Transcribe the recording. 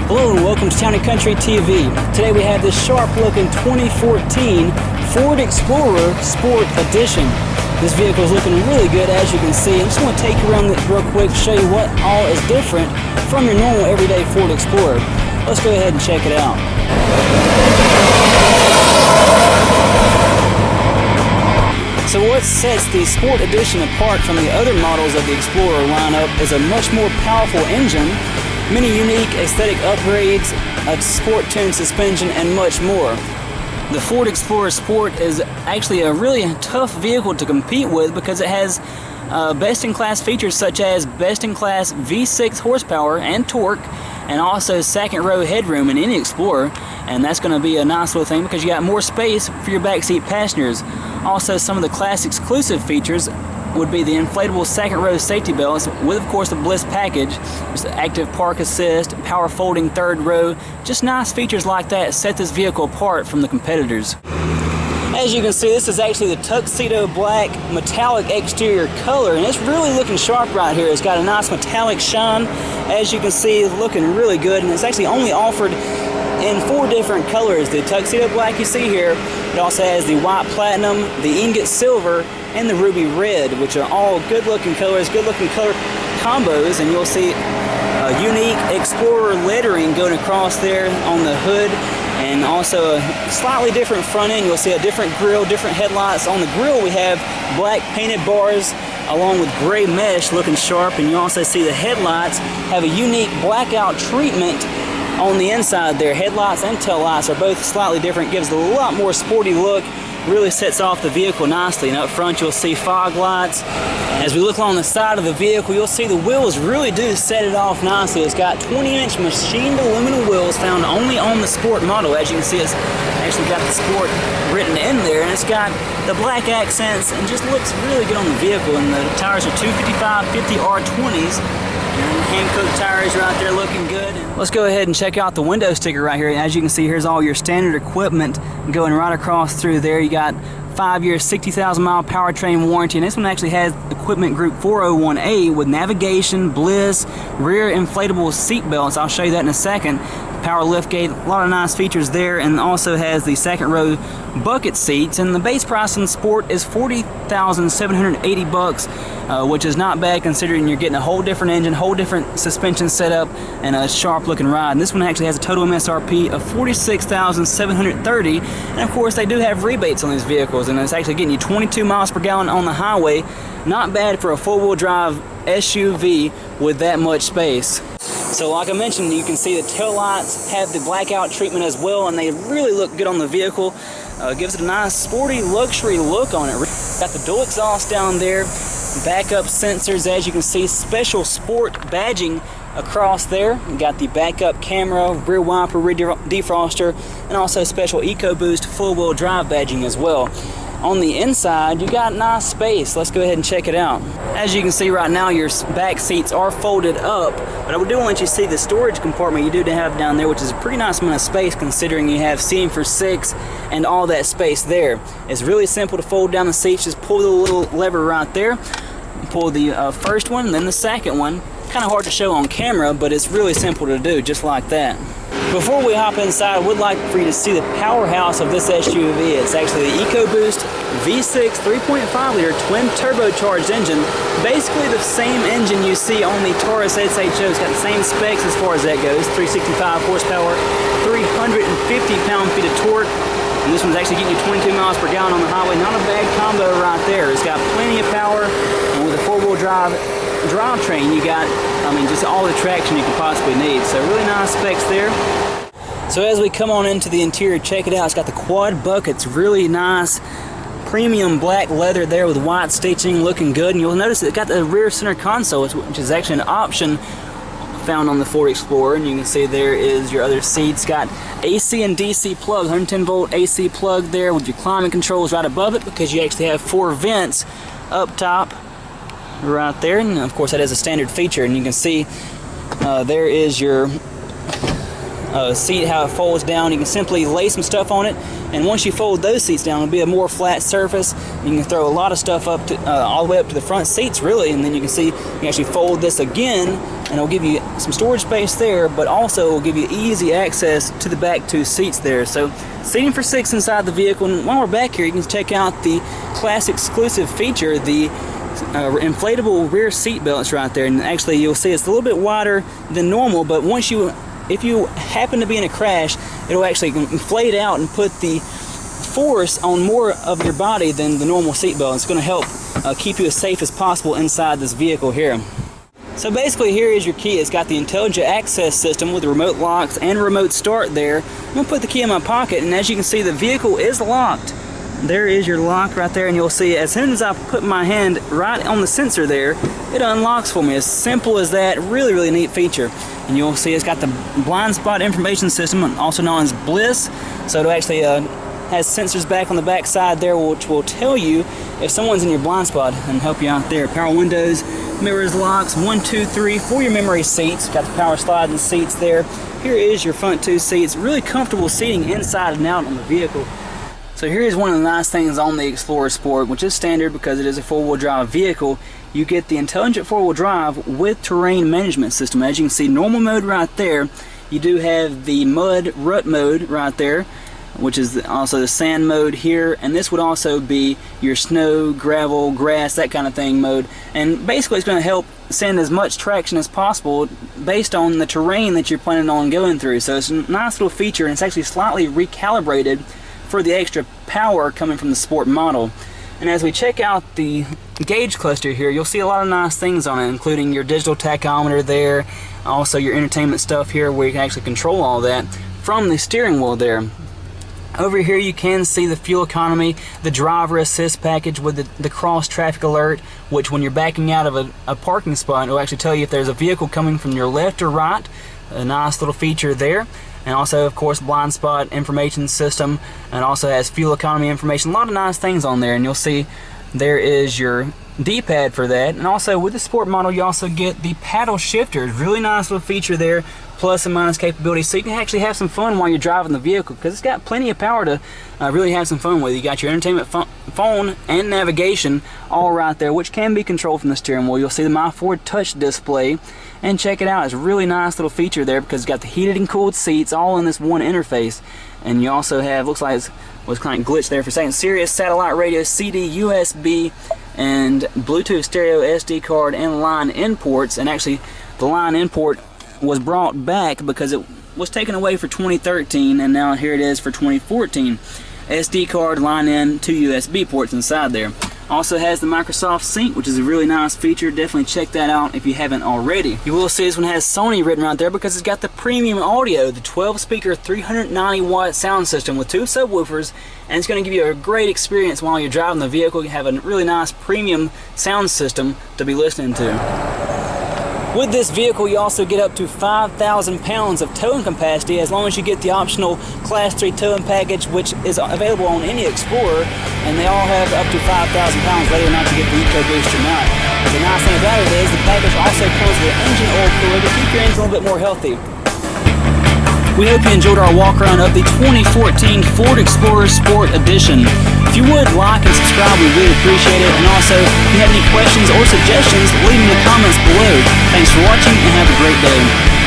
Hello and welcome to Town & Country TV. Today we have this sharp-looking 2014 Ford Explorer Sport Edition. This vehicle is looking really good, as you can see. I just want to take you around it real quick, show you what all is different from your normal everyday Ford Explorer. Let's go ahead and check it out. So what sets the Sport Edition apart from the other models of the Explorer lineup is a much more powerful engine, many unique aesthetic upgrades, a sport-tuned suspension, and much more. The Ford Explorer Sport is actually a really tough vehicle to compete with because it has best-in-class features such as best-in-class V6 horsepower and torque, and also second-row headroom in any Explorer, and that's going to be a nice little thing because you got more space for your backseat passengers. Also, some of the class exclusive features would be the inflatable second row safety belts with, of course, the Bliss package. There's the active park assist, power folding third row. Just nice features like that set this vehicle apart from the competitors. As you can see, this is actually the tuxedo black metallic exterior color, and it's really looking sharp right here. It's got a nice metallic shine. As you can see, it's looking really good, and it's actually only offered in 4 different colors. The tuxedo black you see here, it also has the white platinum, the ingot silver, and the ruby red, which are all good looking colors, good looking color combos, and you'll see unique Explorer lettering going across there on the hood, and also a slightly different front end. You'll see a different grille, different headlights. On the grille we have black painted bars along with gray mesh looking sharp, and you also see the headlights have a unique blackout treatment on the inside there. Headlights and tail lights are both slightly different, gives it a lot more sporty look, really sets off the vehicle nicely. And up front you'll see fog lights. As we look along the side of the vehicle, you'll see the wheels really do set it off nicely. It's got 20-inch machined aluminum wheels found only on the Sport model. As you can see, it's actually got the Sport written in there, and it's got the black accents and just looks really good on the vehicle. And the tires are 255/50 R20s. Hand-cooked tires right there looking good. Let's go ahead and check out the window sticker right here. As you can see, here's all your standard equipment going right across through there. You got 5-year, 60,000-mile powertrain warranty, and this one actually has equipment group 401A with navigation, Bliss, rear inflatable seat belts. I'll show you that in a second. Power liftgate, a lot of nice features there, and also has the second row bucket seats. And the base price in Sport is $40,780, which is not bad considering you're getting a whole different engine, whole different suspension setup, and a sharp looking ride. And this one actually has a total MSRP of $46,730, and of course they do have rebates on these vehicles, and it's actually getting you 22 miles per gallon on the highway. Not bad for a four-wheel drive SUV with that much space. So like I mentioned, you can see the tail lights have the blackout treatment as well, and they really look good on the vehicle. Gives it a nice sporty luxury look on it. Got the dual exhaust down there, backup sensors, as you can see, special Sport badging across there. You got the backup camera, rear wiper, rear defroster, and also special EcoBoost full-wheel drive badging as well. On the inside, you got nice space. Let's go ahead and check it out. As you can see right now, your back seats are folded up, but I do want you to see the storage compartment you do have down there, which is a pretty nice amount of space considering you have seating for 6 and all that space there. It's really simple to fold down the seats. Just pull the little lever right there. Pull the first one, then the second one. Kind of hard to show on camera, but it's really simple to do, just like that. Before we hop inside, I would like for you to see the powerhouse of this SUV. It's actually the EcoBoost V6 3.5-liter twin turbocharged engine. Basically the same engine you see on the Taurus SHO. It's got the same specs as far as that goes. 365 horsepower, 350 pound-feet of torque. And this one's actually getting you 22 miles per gallon on the highway. Not a bad combo right there. It's got plenty of power, and with a four-wheel drive drivetrain, you got, just all the traction you could possibly need. So really nice specs there. So as we come on into the interior, check it out. It's got the quad buckets, really nice premium black leather there with white stitching, looking good. And you'll notice it's got the rear center console, which is actually an option found on the Ford Explorer. And you can see there is your other seats. Got AC and DC plugs, 110 volt AC plug there with your climate controls right above it, because you actually have 4 vents up top right there, and of course that is a standard feature. And you can see there is your seat, how it folds down. You can simply lay some stuff on it, and once you fold those seats down, it'll be a more flat surface. You can throw a lot of stuff up to all the way up to the front seats, really, and then you can see you can actually fold this again, and it'll give you some storage space there, but also will give you easy access to the back two seats there. So seating for 6 inside the vehicle. And while we're back here, you can check out the class exclusive feature, the inflatable rear seat belts right there. And actually you'll see it's a little bit wider than normal, but if you happen to be in a crash, it'll actually inflate out and put the force on more of your body than the normal seat belt. It's going to help keep you as safe as possible inside this vehicle here. So basically, here is your key. It's got the intelligent access system with the remote locks and remote start there. I'm going to put the key in my pocket, and as you can see, the vehicle is locked. There is your lock right there, and you'll see as soon as I put my hand right on the sensor there, it unlocks for me. As simple as that. Really, really neat feature. And you'll see it's got the blind spot information system, also known as Bliss. So it actually has sensors back on the back side there, which will tell you if someone's in your blind spot and help you out there. Power windows, mirrors, locks, 1, 2, 3 for your memory seats. Got the power sliding seats there. Here is your front two seats. Really comfortable seating inside and out on the vehicle. So here is one of the nice things on the Explorer Sport, which is standard because it is a four-wheel drive vehicle. You get the intelligent four-wheel drive with terrain management system. As you can see, normal mode right there. You do have the mud rut mode right there, which is also the sand mode here, and this would also be your snow, gravel, grass, that kind of thing mode. And basically it's going to help send as much traction as possible based on the terrain that you're planning on going through. So it's a nice little feature, and it's actually slightly recalibrated for the extra power coming from the Sport model. And as we check out the gauge cluster here, you'll see a lot of nice things on it, including your digital tachometer there, also your entertainment stuff here where you can actually control all that from the steering wheel there. Over here you can see the fuel economy, the driver assist package with the cross traffic alert, which when you're backing out of a parking spot, it will actually tell you if there's a vehicle coming from your left or right. A nice little feature there. And also, of course, blind spot information system, and also has fuel economy information. A lot of nice things on there, and you'll see there is your D-pad for that. And also with the Sport model, you also get the paddle shifters. Really nice little feature there, plus and minus capability, so you can actually have some fun while you're driving the vehicle, because it's got plenty of power to really have some fun with. You got your entertainment phone and navigation all right there, which can be controlled from the steering wheel. You'll see the My Ford touch display, and check it out. It's a really nice little feature there because it's got the heated and cooled seats all in this one interface. And you also have, looks like it was kind of glitched there for a second, Sirius satellite radio, CD, USB, and Bluetooth stereo, SD card, and line in ports. And actually the line in port was brought back because it was taken away for 2013, and now here it is for 2014. SD card, line in, 2 USB ports inside there. Also has the Microsoft Sync, which is a really nice feature. Definitely check that out if you haven't already. You will see this one has Sony written right there because it's got the premium audio, the 12-speaker 390-watt sound system with 2 subwoofers, and it's going to give you a great experience while you're driving the vehicle. You have a really nice premium sound system to be listening to. With this vehicle, you also get up to 5,000 pounds of towing capacity as long as you get the optional Class 3 towing package, which is available on any Explorer, and they all have up to 5,000 pounds whether or not you get the EcoBoost or not. The nice thing about it is the package also comes with an engine oil cooler to keep your engine a little bit more healthy. We hope you enjoyed our walk around of the 2014 Ford Explorer Sport Edition. If you would like and subscribe, we really appreciate it. And also, if you have any questions or suggestions, leave them in the comments below. Thanks for watching and have a great day.